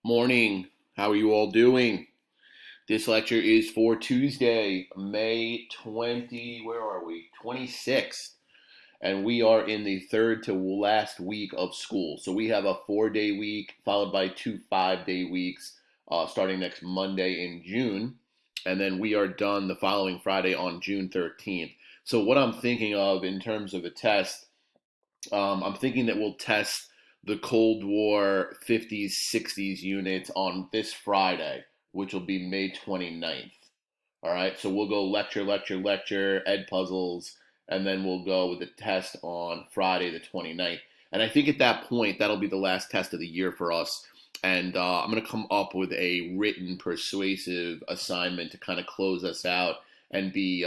Morning. How are you all doing? This lecture is for Tuesday, May 20, where are we? 26th. And we are in the third to last week of school. So we have a 4-day week followed by two 5-day weeks starting next Monday in June. And then we are done the following Friday on June 13th. So what I'm thinking of in terms of a test, I'm thinking that we'll test the Cold War 50s, 60s units on this Friday, which will be May 29th. All right, so we'll go lecture, lecture, lecture, ed puzzles, and then we'll go with the test on Friday the 29th. And I think at that point, that'll be the last test of the year for us. And I'm going to come up with a written, persuasive assignment to kind of close us out and be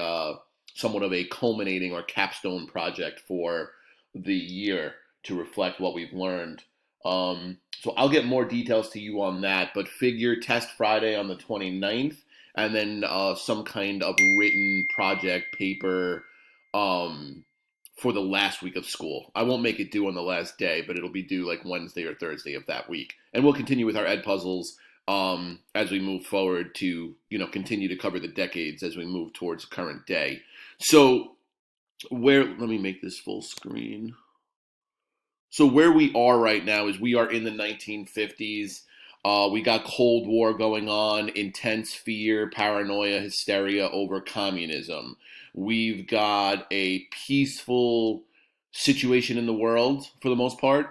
somewhat of a culminating or capstone project for the year to reflect what we've learned. So I'll get more details to you on that, but figure test Friday on the 29th, and then some kind of written project paper for the last week of school. I won't make it due on the last day, but it'll be due like Wednesday or Thursday of that week. And we'll continue with our ed puzzles as we move forward to, continue to cover the decades as we move towards current day. So let me make this full screen. So where we are right now is we are in the 1950s. We got Cold War going on, intense fear, paranoia, hysteria over communism. We've got a peaceful situation in the world for the most part.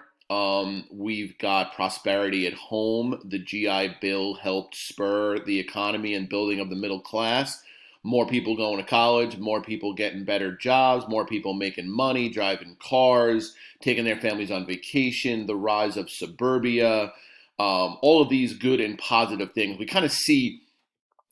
We've got prosperity at home. The GI Bill helped spur the economy and building of the middle class. More people going to college, more people getting better jobs, more people making money, driving cars, taking their families on vacation, the rise of suburbia, all of these good and positive things. We kind of see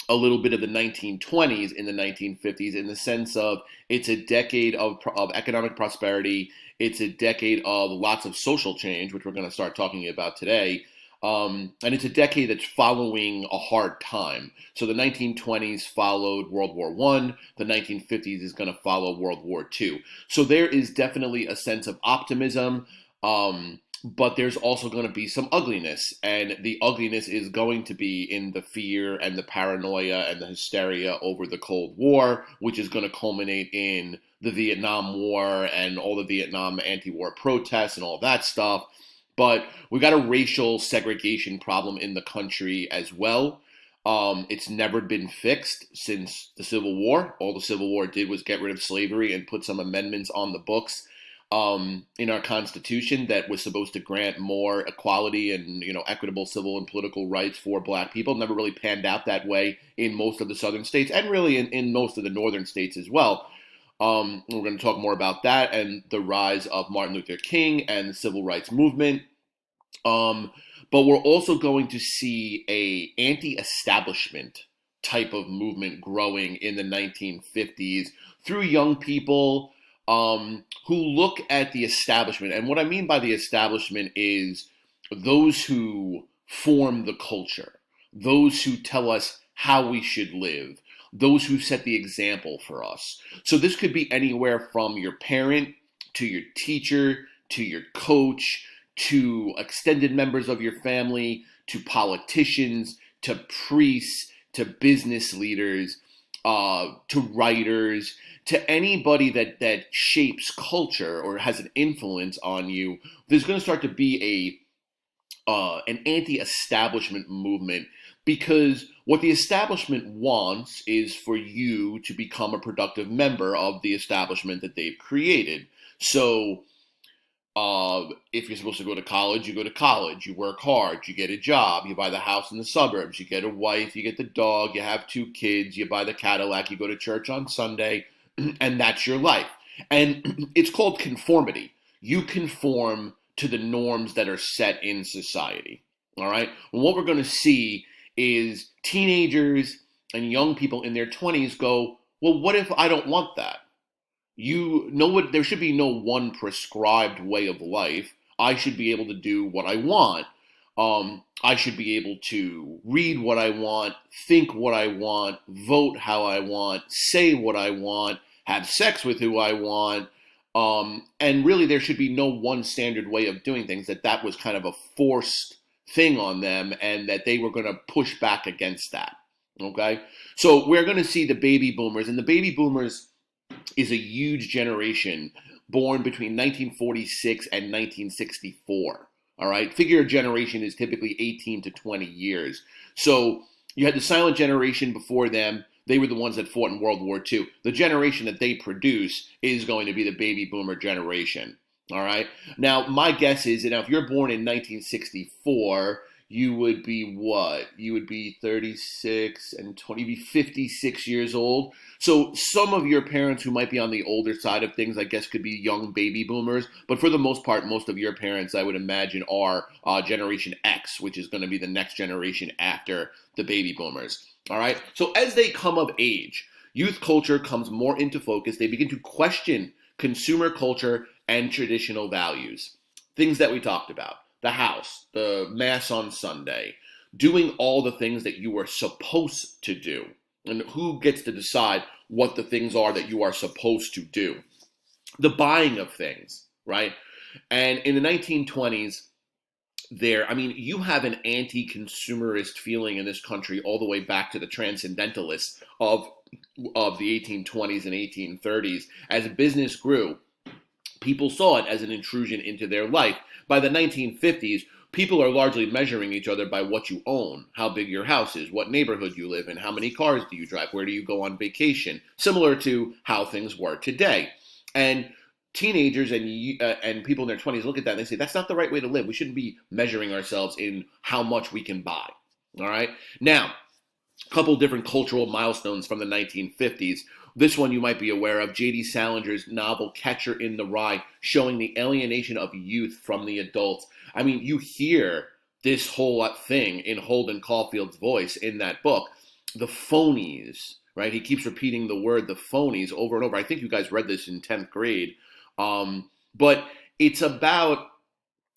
a little bit of the 1920s in the 1950s in the sense of it's a decade of economic prosperity. It's a decade of lots of social change, which we're going to start talking about today. And it's a decade that's following a hard time. So the 1920s followed World War I. The 1950s is going to follow World War II. So there is definitely a sense of optimism, but there's also going to be some ugliness. And the ugliness is going to be in the fear and the paranoia and the hysteria over the Cold War, which is going to culminate in the Vietnam War and all the Vietnam anti-war protests and all that stuff. But we got a racial segregation problem in the country as well. It's never been fixed since the Civil War. All the Civil War did was get rid of slavery and put some amendments on the books in our Constitution that was supposed to grant more equality and equitable civil and political rights for Black people. Never really panned out that way in most of the southern states and really in most of the northern states as well. We're going to talk more about that and the rise of Martin Luther King and the civil rights movement. But we're also going to see a anti-establishment type of movement growing in the 1950s through young people who look at the establishment. And what I mean by the establishment is those who form the culture, those who tell us how we should live, those who set the example for us. So this could be anywhere from your parent to your teacher to your coach to extended members of your family to politicians to priests to business leaders to writers to anybody that shapes culture or has an influence on you. There's going to start to be an anti-establishment movement, because what the establishment wants is for you to become a productive member of the establishment that they've created. So if you're supposed to go to college, you go to college, you work hard, you get a job, you buy the house in the suburbs, you get a wife, you get the dog, you have 2 kids, you buy the Cadillac, you go to church on Sunday, and that's your life. And it's called conformity. You conform to the norms that are set in society. All right? And what we're going to see is teenagers and young people in their 20s go, well, what if I don't want that? There should be no one prescribed way of life. I should be able to do what I want. I should be able to read what I want, think what I want, vote how I want, say what I want, have sex with who I want. And really there should be no one standard way of doing things, that was kind of a forced thing on them, and that they were going to push back against that. Okay, so we're going to see the baby boomers, and the baby boomers is a huge generation born between 1946 and 1964. All right, figure a generation is typically 18 to 20 years. So you had the silent generation before them. They were the ones that fought in World War II. The generation that they produce is going to be the baby boomer generation. All right. Now, my guess is that if you're born in 1964, you would be what? You would be 36 and 20, you'd be 56 years old. So some of your parents who might be on the older side of things, I guess, could be young baby boomers. But for the most part, most of your parents, I would imagine, are Generation X, which is going to be the next generation after the baby boomers. All right. So as they come of age, youth culture comes more into focus. They begin to question consumer culture and traditional values. Things that we talked about: the house, the mass on Sunday, doing all the things that you are supposed to do. And who gets to decide what the things are that you are supposed to do? The buying of things, right? And in the 1920s, you have an anti-consumerist feeling in this country all the way back to the transcendentalists of the 1820s and 1830s. As business grew, people saw it as an intrusion into their life. By the 1950s, people are largely measuring each other by what you own, how big your house is, what neighborhood you live in, how many cars do you drive, where do you go on vacation, similar to how things were today. And teenagers and people in their 20s look at that and they say, that's not the right way to live. We shouldn't be measuring ourselves in how much we can buy. All right? Now, a couple different cultural milestones from the 1950s. This one you might be aware of: J.D. Salinger's novel Catcher in the Rye, showing the alienation of youth from the adults. I mean, you hear this whole thing in Holden Caulfield's voice in that book. The phonies, right? He keeps repeating the word, the phonies, over and over. I think you guys read this in 10th grade. But it's about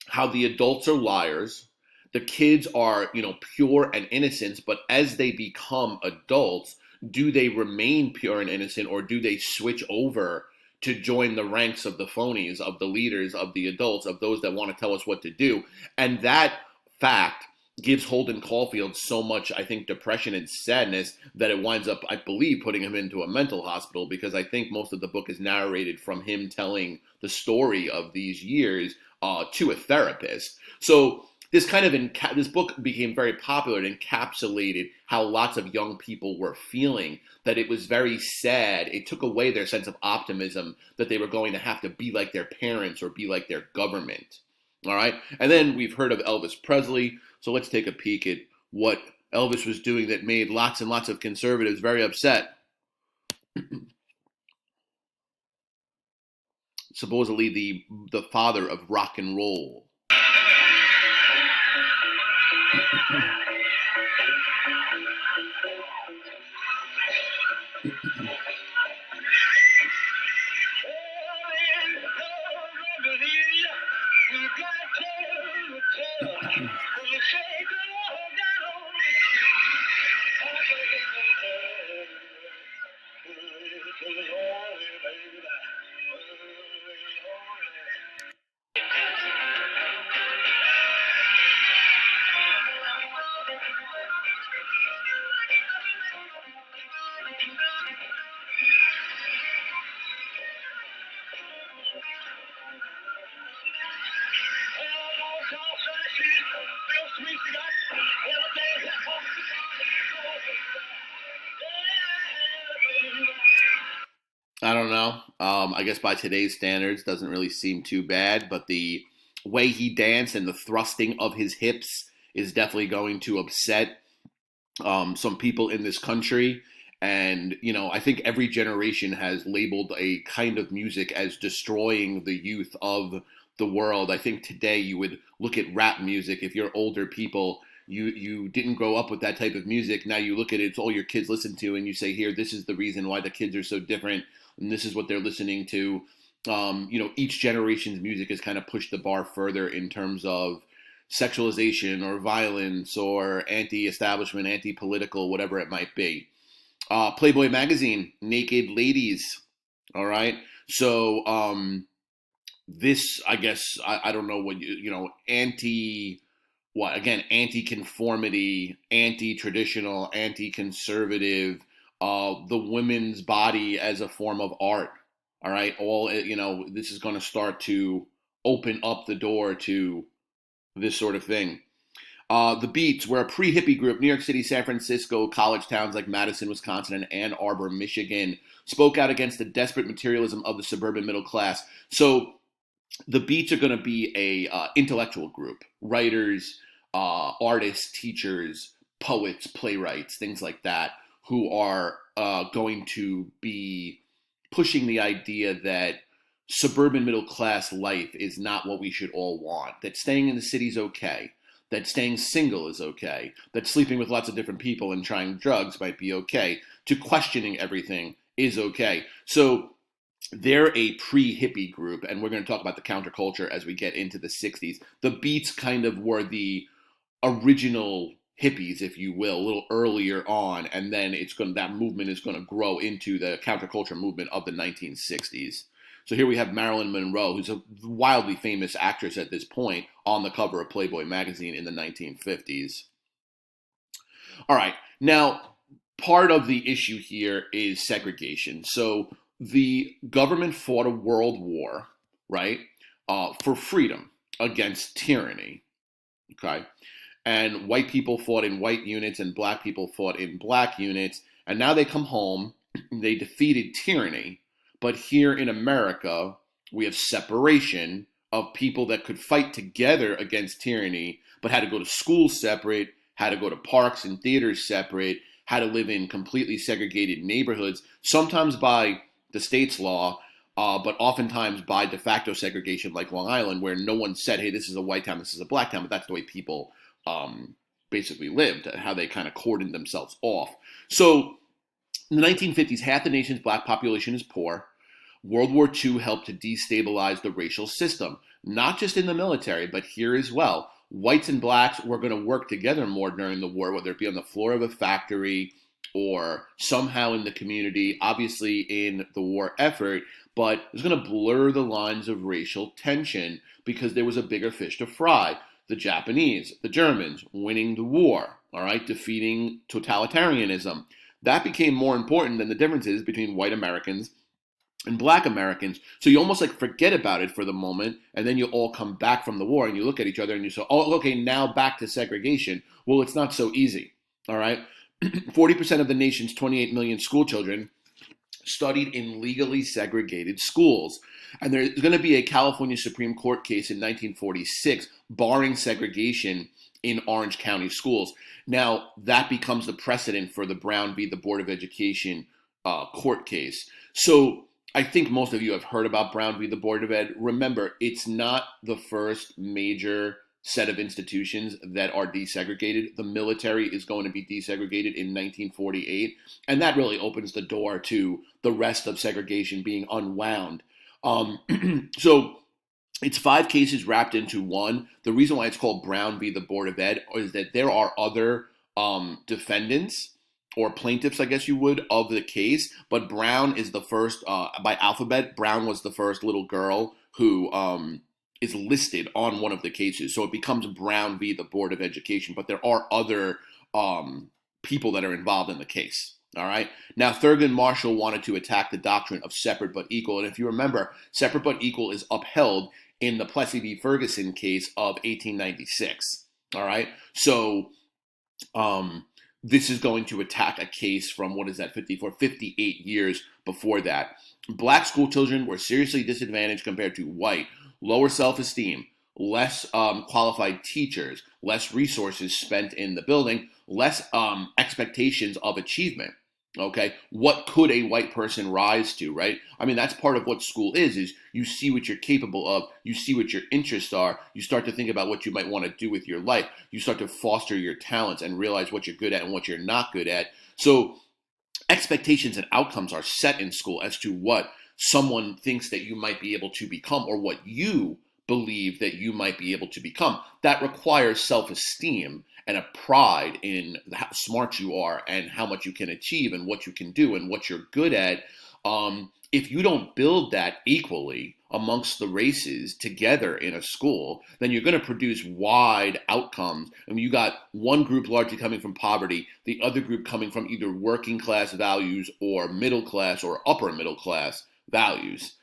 how the adults are liars. The kids are, pure and innocent, but as they become adults, do they remain pure and innocent, or do they switch over to join the ranks of the phonies, of the leaders, of the adults, of those that want to tell us what to do? And that fact gives Holden Caulfield so much, I think, depression and sadness that it winds up, I believe, putting him into a mental hospital, because I think most of the book is narrated from him telling the story of these years to a therapist. So this this book became very popular. It encapsulated how lots of young people were feeling, that it was very sad. It took away their sense of optimism that they were going to have to be like their parents or be like their government. All right. And then we've heard of Elvis Presley. So let's take a peek at what Elvis was doing that made lots and lots of conservatives very upset. Supposedly the father of rock and roll. I don't know. I guess by today's standards, doesn't really seem too bad. But the way he danced and the thrusting of his hips is definitely going to upset some people in this country. And, I think every generation has labeled a kind of music as destroying the youth of the world. I think today you would look at rap music. If you're older people, you didn't grow up with that type of music. Now you look at it, it's all your kids listen to, and you say, here, this is the reason why the kids are so different, and this is what they're listening to. Each generation's music has kind of pushed the bar further in terms of sexualization or violence or anti-establishment, anti-political, whatever it might be. Playboy magazine, naked ladies. All right. So this, I guess, I don't know what anti what again, anti-conformity, anti-traditional, anti-conservative, the women's body as a form of art. All right, this is going to start to open up the door to this sort of thing. The Beats were a pre-hippie group. New York City, San Francisco, college towns like Madison, Wisconsin, and Ann Arbor, Michigan spoke out against the desperate materialism of the suburban middle class. So the Beats are going to be a intellectual group: writers, artists, teachers, poets, playwrights, things like that, who are going to be pushing the idea that suburban middle class life is not what we should all want. That staying in the city is okay. That staying single is okay. That sleeping with lots of different people and trying drugs might be okay. To questioning everything is okay. So they're a pre-hippie group, and we're going to talk about the counterculture as we get into the 60s. The Beats kind of were the original hippies, if you will, a little earlier on, and then that movement is going to grow into the counterculture movement of the 1960s. So here we have Marilyn Monroe, who's a wildly famous actress at this point, on the cover of Playboy magazine in the 1950s. All right, now part of the issue here is segregation. So the government fought a world war, right, for freedom against tyranny, okay? And white people fought in white units and black people fought in black units. And now they come home, they defeated tyranny. But here in America, we have separation of people that could fight together against tyranny, but had to go to school separate, had to go to parks and theaters separate, had to live in completely segregated neighborhoods, sometimes by the state's law, but oftentimes by de facto segregation like Long Island, where no one said, hey, this is a white town, this is a black town, but that's the way people basically lived, how they kind of cordoned themselves off. So in the 1950s, half the nation's black population is poor. World War II helped to destabilize the racial system, not just in the military, but here as well. Whites and blacks were going to work together more during the war, whether it be on the floor of a factory or somehow in the community, obviously in the war effort, but it was going to blur the lines of racial tension because there was a bigger fish to fry. The Japanese, the Germans winning the war, all right, defeating totalitarianism. That became more important than the differences between white Americans and black Americans. So you almost like forget about it for the moment, and then you all come back from the war and you look at each other and you say, oh, okay, now back to segregation. Well, it's not so easy, all right? 40% of the nation's 28 million school children studied in legally segregated schools. And there's going to be a California Supreme Court case in 1946 barring segregation in Orange County schools. Now, that becomes the precedent for the Brown v. the Board of Education court case. So I think most of you have heard about Brown v. the Board of Ed. Remember, it's not the first major set of institutions that are desegregated. The military is going to be desegregated in 1948, and that really opens the door to the rest of segregation being unwound. So it's 5 cases wrapped into one. The reason why it's called Brown v. the Board of Ed is that there are other defendants or plaintiffs, I guess you would, of the case, but Brown is the first, by alphabet, Brown was the first little girl who is listed on one of the cases. So it becomes Brown v. the Board of Education, but there are other people that are involved in the case. All right. Now, Thurgood Marshall wanted to attack the doctrine of separate but equal. And if you remember, separate but equal is upheld in the Plessy v. Ferguson case of 1896. All right. So this is going to attack a case from, 58 years before that. Black school children were seriously disadvantaged compared to white. Lower self-esteem, less qualified teachers, less resources spent in the building, less expectations of achievement. Okay, what could a white person rise to, right? I mean, that's part of what school is you see what you're capable of, you see what your interests are, you start to think about what you might want to do with your life, you start to foster your talents and realize what you're good at and what you're not good at. So expectations and outcomes are set in school as to what someone thinks that you might be able to become or what you believe that you might be able to become. That requires self-esteem and a pride in how smart you are and how much you can achieve and what you can do and what you're good at. If you don't build that equally, amongst the races together in a school, then you're going to produce wide outcomes. I mean, you got one group largely coming from poverty, the other group coming from either working class values or middle class or upper middle class values.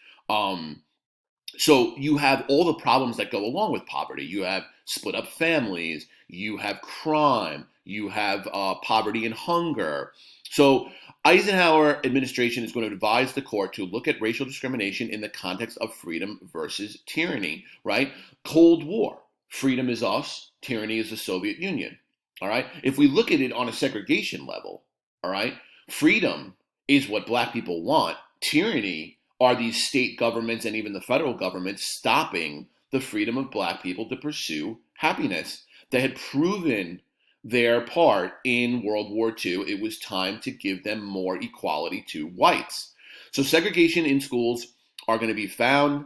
So you have all the problems that go along with poverty. You have split up families, you have crime, you have poverty and hunger. So Eisenhower administration is going to advise the court to look at racial discrimination in the context of freedom versus tyranny, right? Cold War. Freedom is us, tyranny is the Soviet Union. All right. If we look at it on a segregation level, all right, freedom is what black people want. Tyranny are these state governments and even the federal government stopping the freedom of black people to pursue happiness. They had proven their part in World War II. It was time to give them more equality to whites. So segregation in schools are going to be found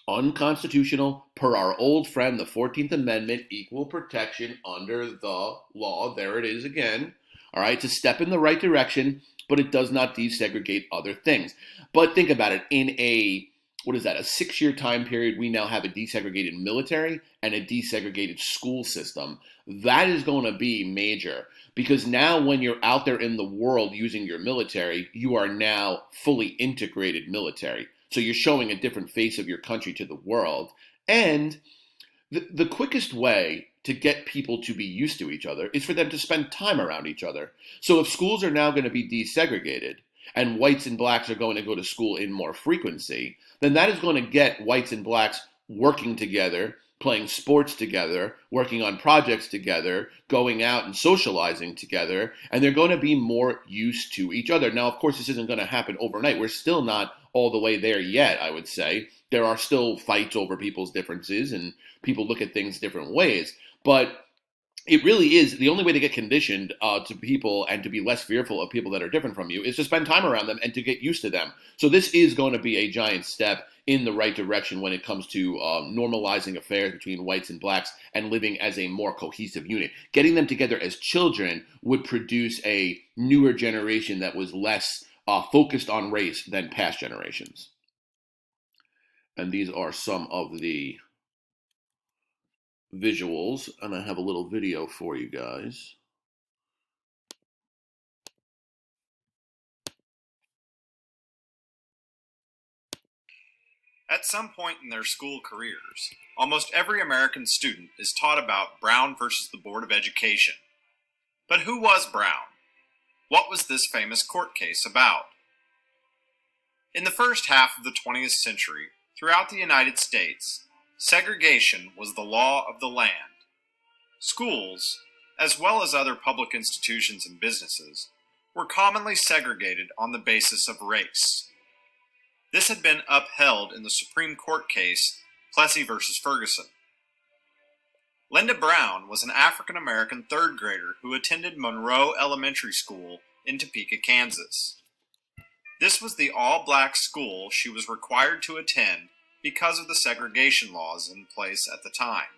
unconstitutional per our old friend, the 14th Amendment, equal protection under the law. There it is again. All right, it's a step in the right direction, but it does not desegregate other things. But think about it. In a 6-year time period, we now have a desegregated military and a desegregated school system. That is going to be major because now when you're out there in the world using your military, you are now fully integrated military. So you're showing a different face of your country to the world. And the quickest way to get people to be used to each other is for them to spend time around each other. So if schools are now going to be desegregated and whites and blacks are going to go to school in more frequency, then that is going to get whites and blacks working together, playing sports together, working on projects together, going out and socializing together, and they're going to be more used to each other. Now, of course, this isn't going to happen overnight. We're still not all the way there yet, I would say. There are still fights over people's differences, and people look at things different ways. But it really is the only way to get conditioned to people and to be less fearful of people that are different from you is to spend time around them and to get used to them. So this is going to be a giant step in the right direction when it comes to normalizing affairs between whites and blacks and living as a more cohesive unit. Getting them together as children would produce a newer generation that was less focused on race than past generations. And these are some of the visuals, and I have a little video for you guys. At some point in their school careers, almost every American student is taught about Brown versus the Board of Education. But who was Brown? What was this famous court case about? In the first half of the 20th century, throughout the United States, segregation was the law of the land. Schools, as well as other public institutions and businesses, were commonly segregated on the basis of race. This had been upheld in the Supreme Court case Plessy v. Ferguson. Linda Brown was an African-American third grader who attended Monroe Elementary School in Topeka, Kansas. This was the all-black school she was required to attend because of the segregation laws in place at the time.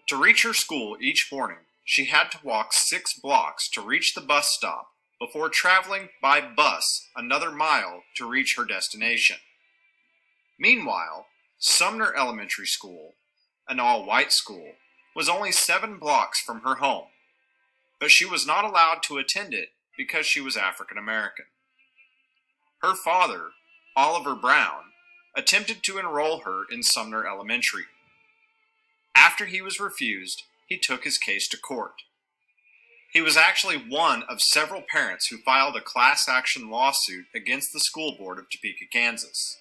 To reach her school each morning, she had to walk 6 blocks to reach the bus stop before traveling by bus another mile to reach her destination. Meanwhile, Sumner Elementary School, an all-white school, was only 7 blocks from her home, but she was not allowed to attend it because she was African American. Her father, Oliver Brown, attempted to enroll her in Sumner Elementary. After he was refused, he took his case to court. He was actually one of several parents who filed a class action lawsuit against the school board of Topeka, Kansas.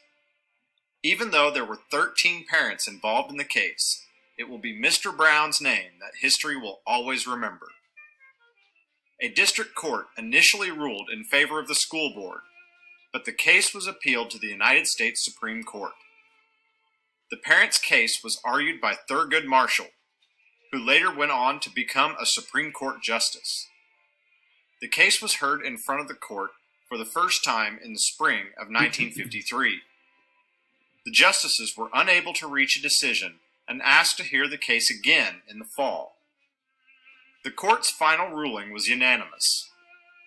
Even though there were 13 parents involved in the case, it will be Mr. Brown's name that history will always remember. A district court initially ruled in favor of the school board, but the case was appealed to the United States Supreme Court. The parents' case was argued by Thurgood Marshall, who later went on to become a Supreme Court justice. The case was heard in front of the court for the first time in the spring of 1953. The justices were unable to reach a decision and asked to hear the case again in the fall. The court's final ruling was unanimous.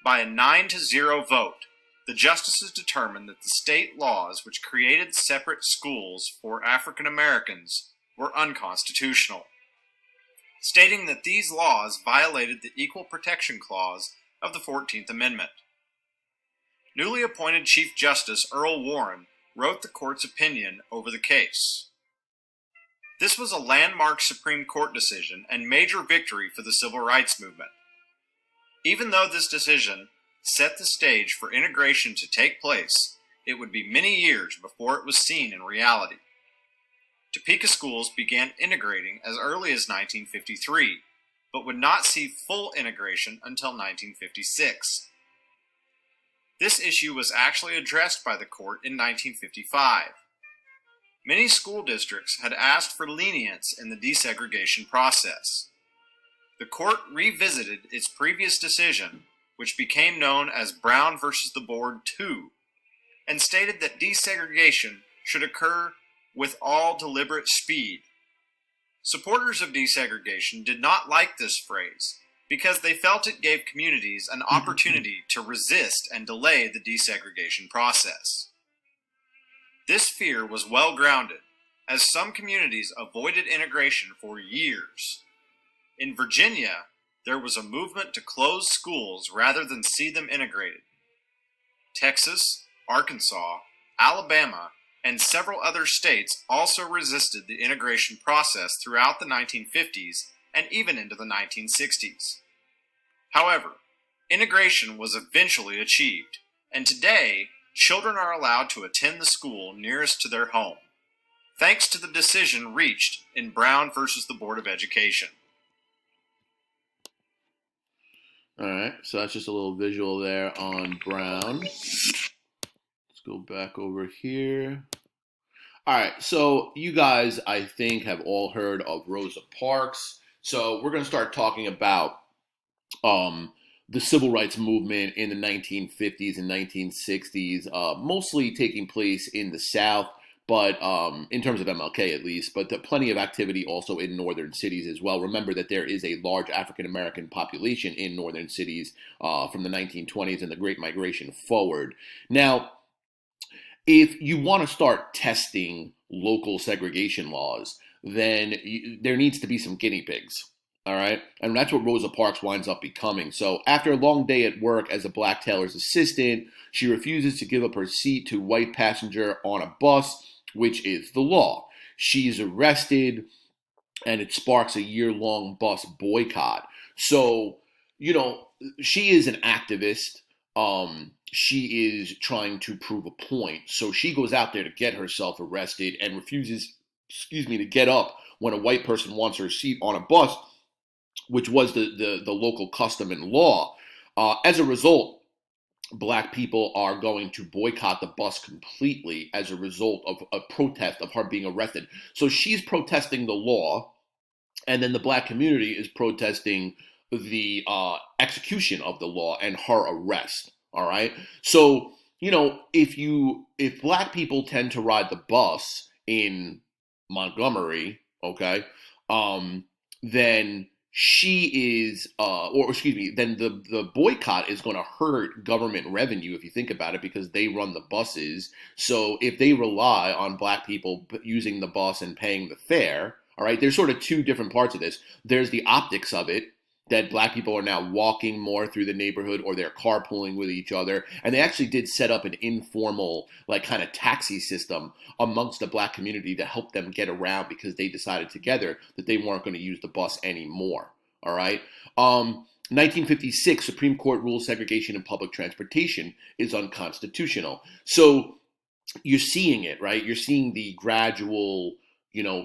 By a 9-0 vote, the justices determined that the state laws which created separate schools for African Americans were unconstitutional, stating that these laws violated the Equal Protection Clause of the 14th Amendment. Newly appointed Chief Justice Earl Warren wrote the court's opinion over the case. This was a landmark Supreme Court decision and major victory for the civil rights movement. Even though this decision set the stage for integration to take place, it would be many years before it was seen in reality. Topeka schools began integrating as early as 1953, but would not see full integration until 1956. This issue was actually addressed by the court in 1955. Many school districts had asked for lenience in the desegregation process. The court revisited its previous decision, which became known as Brown versus the Board 2, and stated that desegregation should occur with all deliberate speed. Supporters of desegregation did not like this phrase because they felt it gave communities an opportunity to resist and delay the desegregation process. This fear was well grounded, as some communities avoided integration for years. In Virginia, there was a movement to close schools rather than see them integrated. Texas, Arkansas, Alabama, and several other states also resisted the integration process throughout the 1950s and even into the 1960s. However, integration was eventually achieved, and today, children are allowed to attend the school nearest to their home, thanks to the decision reached in Brown versus the Board of Education. All right, so that's just a little visual there on Brown. Go back over here. All right, so you guys, I think, have all heard of Rosa Parks. So we're going to start talking about the civil rights movement in the 1950s and 1960s, mostly taking place in the South, but in terms of MLK at least, but plenty of activity also in northern cities as well. Remember that there is a large African-American population in northern cities from the 1920s and the Great Migration forward. Now, if you want to start testing local segregation laws, then there needs to be some guinea pigs, all right? And that's what Rosa Parks winds up becoming. So after a long day at work as a black tailor's assistant, she refuses to give up her seat to a white passenger on a bus, which is the law. She's arrested, and it sparks a year-long bus boycott. So, you know, she is an activist. She is trying to prove a point. So she goes out there to get herself arrested and refuses, to get up when a white person wants her seat on a bus, which was the local custom and law. As a result, black people are going to boycott the bus completely as a result of a protest of her being arrested. So she's protesting the law, and then the black community is protesting the execution of the law and her arrest. All right. So, you know, if black people tend to ride the bus in Montgomery, okay, then then the boycott is going to hurt government revenue if you think about it, because they run the buses. So if they rely on black people using the bus and paying the fare, all right, there's sort of two different parts of this. There's the optics of it, that black people are now walking more through the neighborhood, or they're carpooling with each other. And they actually did set up an informal, like, kind of taxi system amongst the black community to help them get around, because they decided together that they weren't going to use the bus anymore. All right. 1956, Supreme Court rules segregation in public transportation is unconstitutional. So you're seeing it, right? You're seeing the gradual,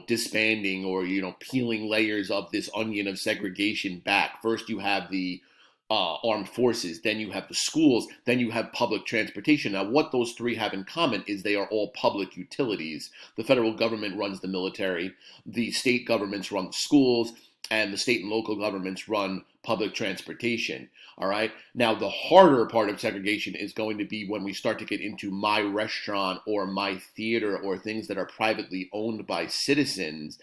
disbanding or, peeling layers of this onion of segregation back. First, you have the armed forces, then you have the schools, then you have public transportation. Now, what those three have in common is they are all public utilities. The federal government runs the military, the state governments run the schools, and the state and local governments run public transportation. All right. Now, the harder part of segregation is going to be when we start to get into my restaurant or my theater or things that are privately owned by citizens.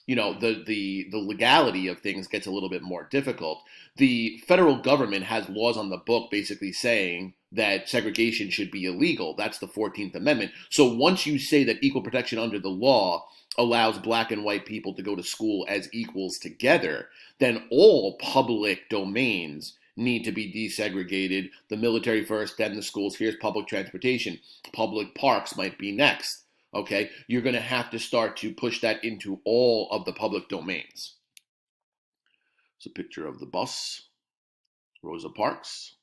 the legality of things gets a little bit more difficult. The federal government has laws on the book basically saying that segregation should be illegal. That's the 14th Amendment. So once you say that equal protection under the law allows black and white people to go to school as equals together, then all public domains need to be desegregated. The military first, then the schools. Here's public transportation. Public parks might be next. Okay, you're going to have to start to push that into all of the public domains. It's a picture of the bus, Rosa Parks.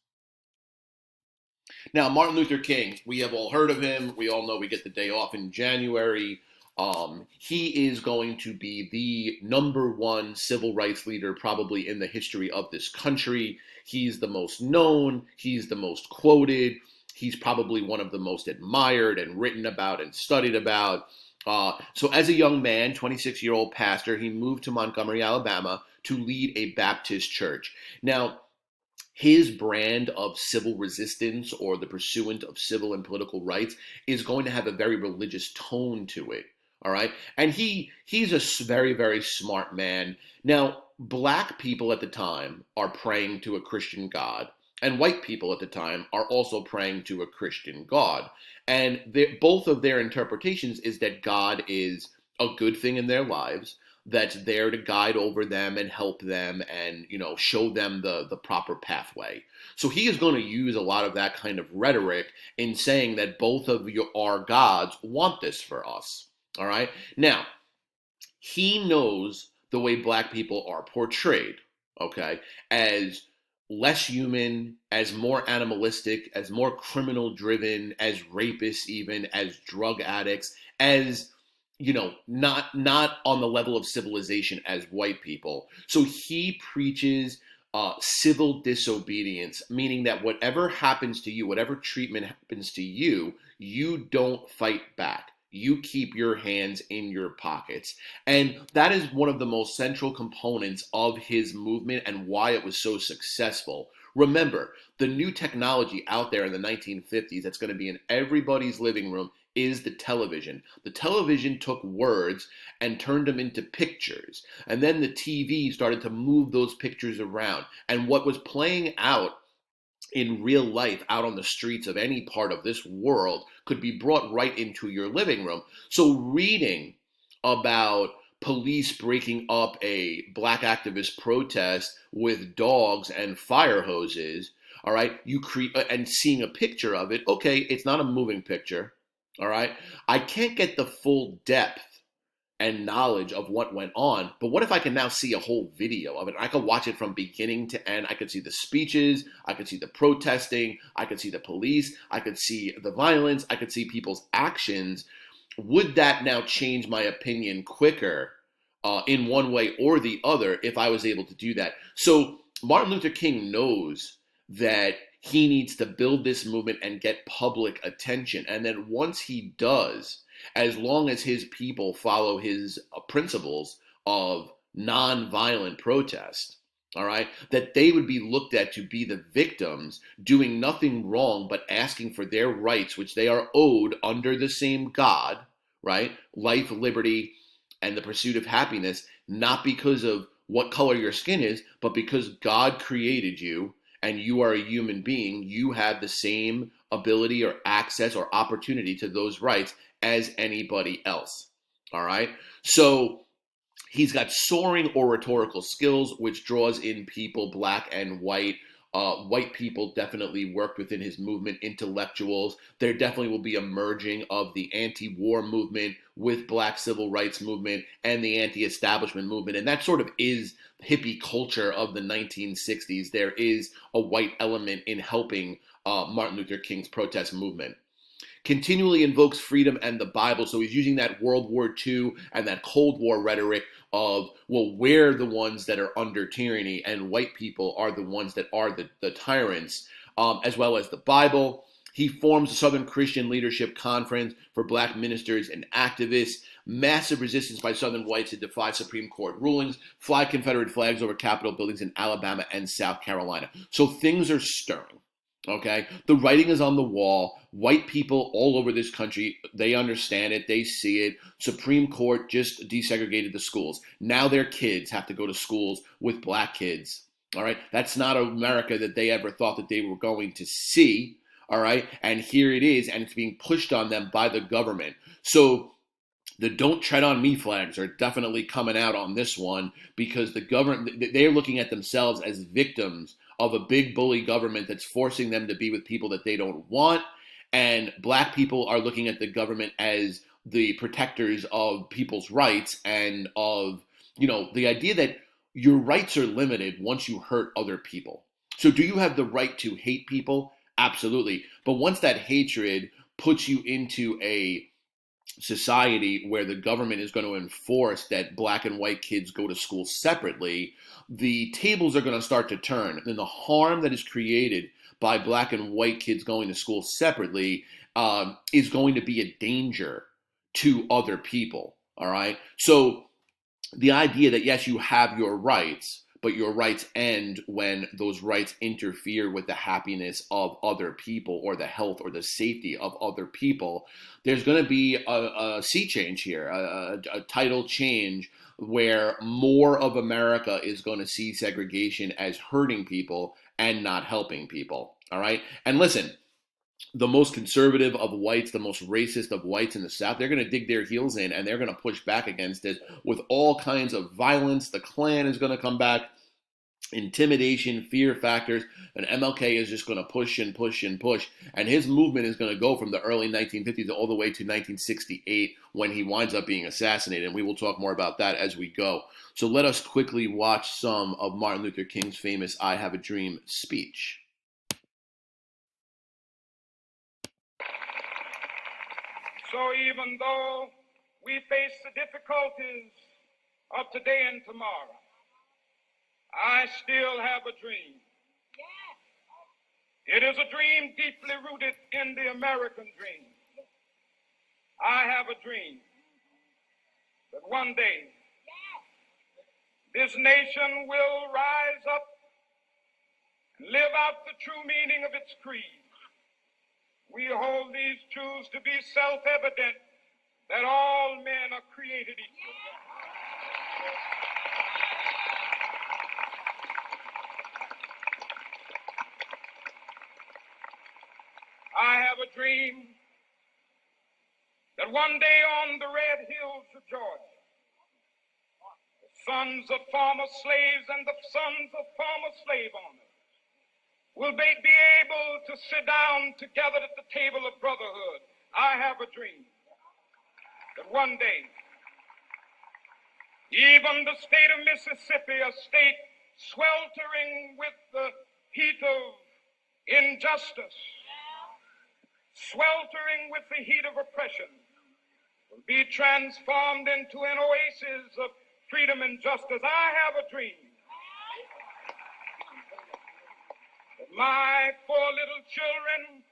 Now, Martin Luther King, we have all heard of him. We all know we get the day off in January. He is going to be the #1 civil rights leader probably in the history of this country. He's the most known. He's the most quoted. He's probably one of the most admired and written about and studied about. So as a young man, 26-year-old pastor, he moved to Montgomery, Alabama to lead a Baptist church. Now, his brand of civil resistance or the pursuant of civil and political rights is going to have a very religious tone to it. All right. And he's a very, very smart man. Now, black people at the time are praying to a Christian God, and white people at the time are also praying to a Christian God. And both of their interpretations is that God is a good thing in their lives, that's there to guide over them and help them and, show them the proper pathway. So he is going to use a lot of that kind of rhetoric in saying that both of our gods want this for us. All right. Now, he knows the way black people are portrayed, okay, as less human, as more animalistic, as more criminal driven, as rapists, even as drug addicts, as not on the level of civilization as white people. So he preaches civil disobedience, meaning that whatever happens to you, whatever treatment happens to you, you don't fight back. You keep your hands in your pockets. And that is one of the most central components of his movement and why it was so successful. Remember, the new technology out there in the 1950s that's going to be in everybody's living room is the television. The television took words and turned them into pictures. And then the TV started to move those pictures around. And what was playing out in real life out on the streets of any part of this world could be brought right into your living room. So reading about police breaking up a black activist protest with dogs and fire hoses, all right, and seeing a picture of it, okay, it's not a moving picture, all right? I can't get the full depth and knowledge of what went on, but what if I can now see a whole video of it? I could watch it from beginning to end. I could see the speeches, I could see the protesting, I could see the police, I could see the violence, I could see people's actions. Would that now change my opinion quicker in one way or the other if I was able to do that? So Martin Luther King knows that he needs to build this movement and get public attention. And then once he does, as long as his people follow his principles of nonviolent protest, all right, that they would be looked at to be the victims doing nothing wrong but asking for their rights, which they are owed under the same God, right? Life, liberty, and the pursuit of happiness, not because of what color your skin is, but because God created you and you are a human being. You have the same ability or access or opportunity to those rights as anybody else. All right. So he's got soaring oratorical skills, which draws in people, black and white. White people definitely worked within his movement, intellectuals. There definitely will be a merging of the anti-war movement with black civil rights movement and the anti-establishment movement. And that sort of is hippie culture of the 1960s. There is a white element in helping Martin Luther King's protest movement. Continually invokes freedom and the Bible. So he's using that World War II and that Cold War rhetoric of, well, we're the ones that are under tyranny and white people are the ones that are the tyrants, as well as the Bible. He forms a Southern Christian Leadership Conference for black ministers and activists. Massive resistance by Southern whites to defy Supreme Court rulings. Fly Confederate flags over Capitol buildings in Alabama and South Carolina. So things are stirring. Okay, the writing is on the wall. White people all over this country, they understand it, they see it. Supreme Court just desegregated the schools. Now their kids have to go to schools with black kids. All right, that's not America that they ever thought that they were going to see. All right, and here it is, and it's being pushed on them by the government. So the "don't tread on me" flags are definitely coming out on this one, because the government, they're looking at themselves as victims of a big bully government that's forcing them to be with people that they don't want. And black people are looking at the government as the protectors of people's rights, and of, the idea that your rights are limited once you hurt other people. So do you have the right to hate people? Absolutely. But once that hatred puts you into a society where the government is going to enforce that black and white kids go to school separately, the tables are going to start to turn. And the harm that is created by black and white kids going to school separately is going to be a danger to other people. All right. So the idea that, yes, you have your rights, but your rights end when those rights interfere with the happiness of other people, or the health or the safety of other people, there's going to be a sea change here, a tidal change, where more of America is going to see segregation as hurting people and not helping people. All right. And listen, the most conservative of whites, the most racist of whites in the South, they're going to dig their heels in, and they're going to push back against it with all kinds of violence. The Klan is going to come back, intimidation, fear factors, and MLK is just going to push and push and push. And his movement is going to go from the early 1950s all the way to 1968, when he winds up being assassinated. And we will talk more about that as we go. So let us quickly watch some of Martin Luther King's famous "I Have a Dream" speech. So even though we face the difficulties of today and tomorrow, I still have a dream. It is a dream deeply rooted in the American dream. I have a dream that one day this nation will rise up and live out the true meaning of its creed. We hold these truths to be self-evident, that all men are created equal. I have a dream that one day on the red hills of Georgia, the sons of former slaves and the sons of former slave owners will be able to sit down together at the table of brotherhood. I have a dream that one day, even the state of Mississippi, a state sweltering with the heat of injustice, sweltering with the heat of oppression, will be transformed into an oasis of freedom and justice. I have a dream that my four little children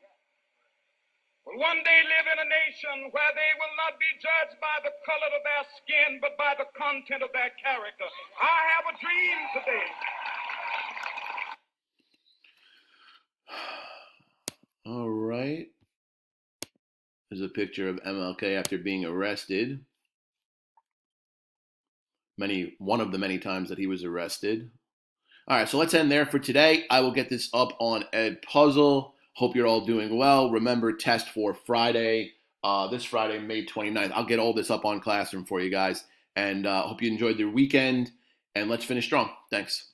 will one day live in a nation where they will not be judged by the color of their skin, but by the content of their character. I have a dream today. All right. There's a picture of MLK after being arrested. One of the many times that he was arrested. All right, so let's end there for today. I will get this up on Ed Puzzle. Hope you're all doing well. Remember, test for Friday, this Friday, May 29th. I'll get all this up on Classroom for you guys. And hope you enjoyed your weekend. And let's finish strong. Thanks.